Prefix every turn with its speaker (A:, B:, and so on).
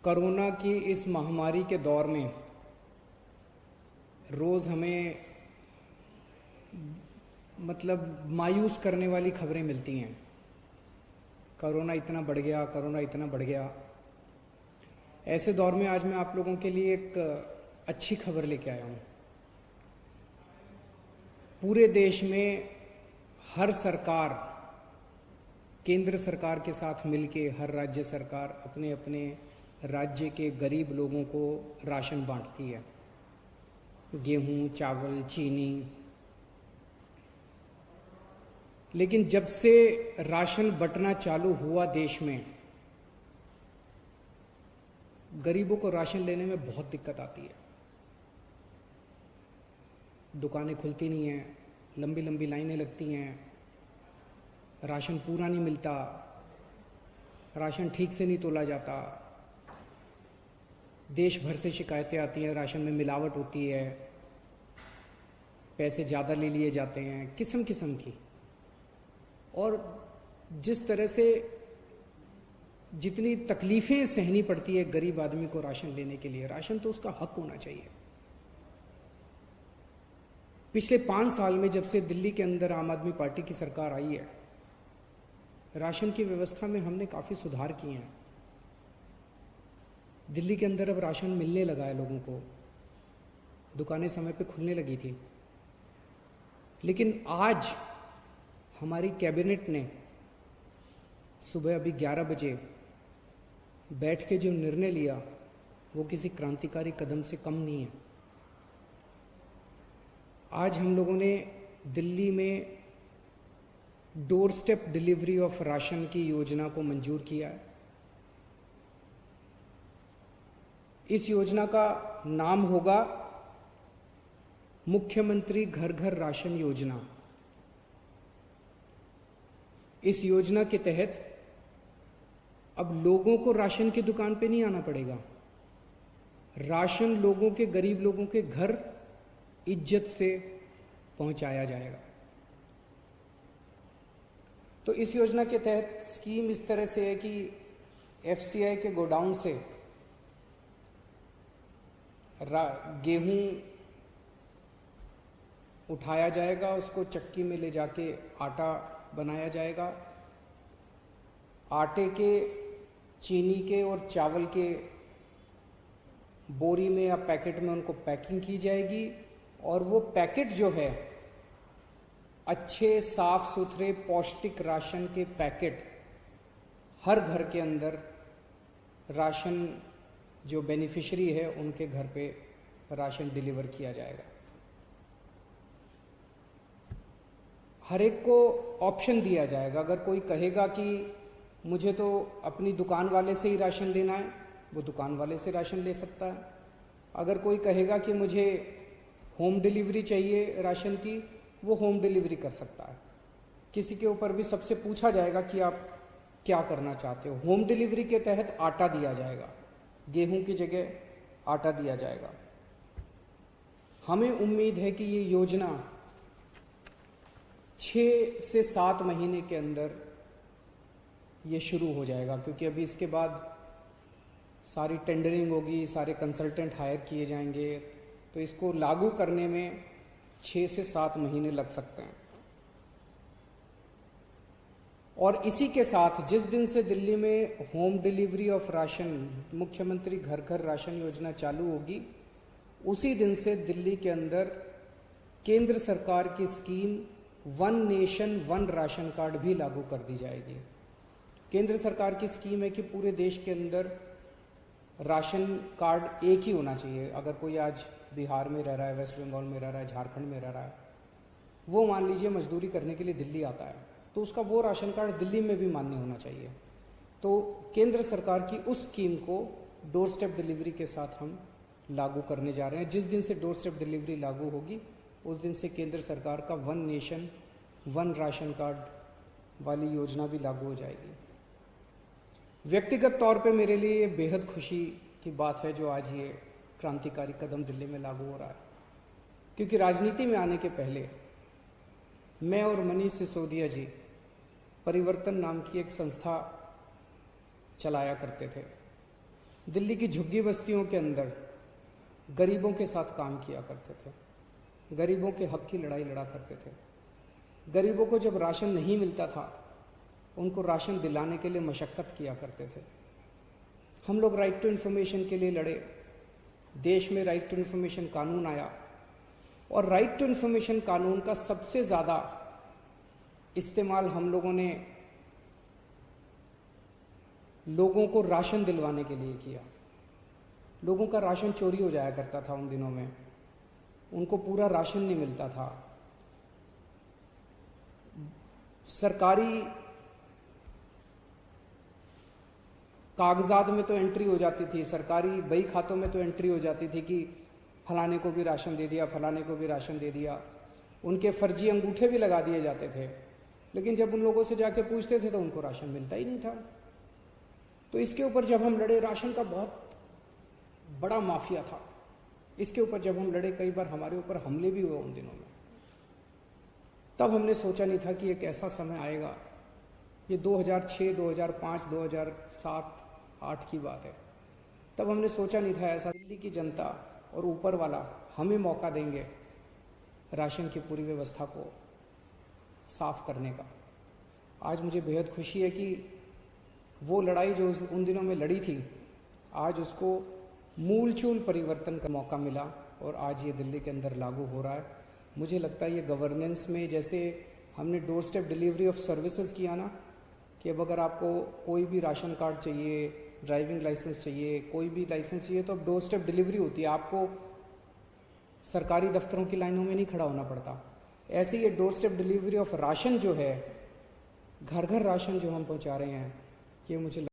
A: Corona की इस महामारी के दौर में रोज़ हमें मायूस करने वाली खबरें मिलती हैं। कोरोना इतना बढ़ गया, कोरोना इतना बढ़ गया। ऐसे दौर में आज मैं आप लोगों के लिए एक अच्छी खबर लेके आया हूँ। पूरे देश में हर सरकार केंद्र सरकार के साथ मिलके हर राज्य सरकार अपने अपने राज्य के गरीब लोगों को राशन बांटती है, गेहूं, चावल, चीनी। लेकिन जब से राशन बंटना चालू हुआ देश में, गरीबों को राशन लेने में बहुत दिक्कत आती है। दुकानें खुलती नहीं हैं, लंबी लंबी लाइनें लगती हैं, राशन पूरा नहीं मिलता, राशन ठीक से नहीं तोला जाता, देश भर से शिकायतें आती हैं, राशन में मिलावट होती है, पैसे ज़्यादा ले लिए जाते हैं, किस्म किस्म की। और जिस तरह से जितनी तकलीफ़ें सहनी पड़ती है गरीब आदमी को राशन लेने के लिए, राशन तो उसका हक होना चाहिए। पिछले 5 साल में जब से दिल्ली के अंदर आम आदमी पार्टी की सरकार आई है, राशन की व्यवस्था में हमने काफ़ी सुधार किए हैं। दिल्ली के अंदर अब राशन मिलने लगा है लोगों को, दुकानें समय पे खुलने लगी थी। लेकिन आज हमारी कैबिनेट ने सुबह अभी 11 बजे बैठ के जो निर्णय लिया, वो किसी क्रांतिकारी कदम से कम नहीं है। आज हम लोगों ने दिल्ली में door step delivery of ration की योजना को मंजूर किया है। इस योजना का नाम होगा मुख्यमंत्री घर घर राशन योजना। इस योजना के तहत अब लोगों को राशन की दुकान पे नहीं आना पड़ेगा, राशन लोगों के, गरीब लोगों के घर इज्जत से पहुंचाया जाएगा। तो इस योजना के तहत स्कीम इस तरह से है कि एफसीआई के गोडाउन से गेहूं उठाया जाएगा, उसको चक्की में ले जाके आटा बनाया जाएगा। आटे के, चीनी के और चावल के बोरी में या पैकेट में उनको पैकिंग की जाएगी, और वो पैकेट जो है, अच्छे साफ सुथरे पौष्टिक राशन के पैकेट हर घर के अंदर राशन जो बेनिफिशियरी है उनके घर पे राशन डिलीवर किया जाएगा। हर एक को ऑप्शन दिया जाएगा। अगर कोई कहेगा कि मुझे तो अपनी दुकान वाले से ही राशन लेना है, वो दुकान वाले से राशन ले सकता है। अगर कोई कहेगा कि मुझे होम डिलीवरी चाहिए राशन की, वो होम डिलीवरी कर सकता है। किसी के ऊपर भी सबसे पूछा जाएगा कि आप क्या करना चाहते हो। होम डिलीवरी के तहत आटा दिया जाएगा, गेहूं की जगह आटा दिया जाएगा। हमें उम्मीद है कि ये योजना 6 से 7 महीने के अंदर ये शुरू हो जाएगा, क्योंकि अभी इसके बाद सारी टेंडरिंग होगी, सारे कंसल्टेंट हायर किए जाएंगे, तो इसको लागू करने में 6 से 7 महीने लग सकते हैं। और इसी के साथ जिस दिन से दिल्ली में होम डिलीवरी ऑफ राशन, मुख्यमंत्री घर घर राशन योजना चालू होगी, उसी दिन से दिल्ली के अंदर केंद्र सरकार की scheme one nation one ration card भी लागू कर दी जाएगी। केंद्र सरकार की स्कीम है कि पूरे देश के अंदर राशन कार्ड एक ही होना चाहिए। अगर कोई आज बिहार में रह रहा है, वेस्ट बंगाल में रह रहा है, झारखंड में रह रहा है, वो मान लीजिए मजदूरी करने के लिए दिल्ली आता है, तो उसका वो राशन कार्ड दिल्ली में भी मान्य होना चाहिए। तो केंद्र सरकार की उस स्कीम को डोर स्टेप डिलीवरी के साथ हम लागू करने जा रहे हैं। जिस दिन से डोर स्टेप डिलीवरी लागू होगी, उस दिन से केंद्र सरकार का one nation one ration card वाली योजना भी लागू हो जाएगी। व्यक्तिगत तौर पे मेरे लिए ये बेहद खुशी की बात है जो आज ये क्रांतिकारी कदम दिल्ली में लागू हो रहा है, क्योंकि राजनीति में आने के पहले मैं और मनीष सिसोदिया जी परिवर्तन नाम की एक संस्था चलाया करते थे। दिल्ली की झुग्गी बस्तियों के अंदर गरीबों के साथ काम किया करते थे, गरीबों के हक की लड़ाई लड़ा करते थे। गरीबों को जब राशन नहीं मिलता था, उनको राशन दिलाने के लिए मशक्क़त किया करते थे। हम लोग राइट टू इन्फॉर्मेशन के लिए लड़े, देश में राइट टू इन्फॉर्मेशन कानून आया, और राइट टू इन्फॉर्मेशन कानून का सबसे ज़्यादा इस्तेमाल हम लोगों ने लोगों को राशन दिलवाने के लिए किया। लोगों का राशन चोरी हो जाया करता था उन दिनों में, उनको पूरा राशन नहीं मिलता था। सरकारी कागजात में तो एंट्री हो जाती थी, सरकारी बही खातों में तो एंट्री हो जाती थी कि फलाने को भी राशन दे दिया, फलाने को भी राशन दे दिया। उनके फर्जी अंगूठे भी लगा दिए जाते थे, लेकिन जब उन लोगों से जाके पूछते थे तो उनको राशन मिलता ही नहीं था। तो इसके ऊपर जब हम लड़े, राशन का बहुत बड़ा माफिया था, इसके ऊपर जब हम लड़े, कई बार हमारे ऊपर हमले भी हुए उन दिनों में। तब हमने सोचा नहीं था कि एक ऐसा समय आएगा, ये 2006, 2005, 2007, 2008 की बात है। तब हमने सोचा नहीं था ऐसा दिल्ली की जनता और ऊपर वाला हमें मौका देंगे राशन की पूरी व्यवस्था को साफ करने का। आज मुझे बेहद खुशी है कि वो लड़ाई जो उन दिनों में लड़ी थी, आज उसको मूलचूल परिवर्तन का मौका मिला और आज ये दिल्ली के अंदर लागू हो रहा है। मुझे लगता है ये गवर्नेंस में, जैसे हमने door step delivery of services किया ना, कि अब अगर आपको कोई भी राशन कार्ड चाहिए, ड्राइविंग लाइसेंस चाहिए, कोई भी लाइसेंस चाहिए, तो अब डोर स्टेप डिलीवरी होती है, आपको सरकारी दफ्तरों की लाइनों में नहीं खड़ा होना पड़ता। ऐसे ये door step delivery of ration जो है, घर घर राशन जो हम पहुंचा रहे हैं, ये मुझे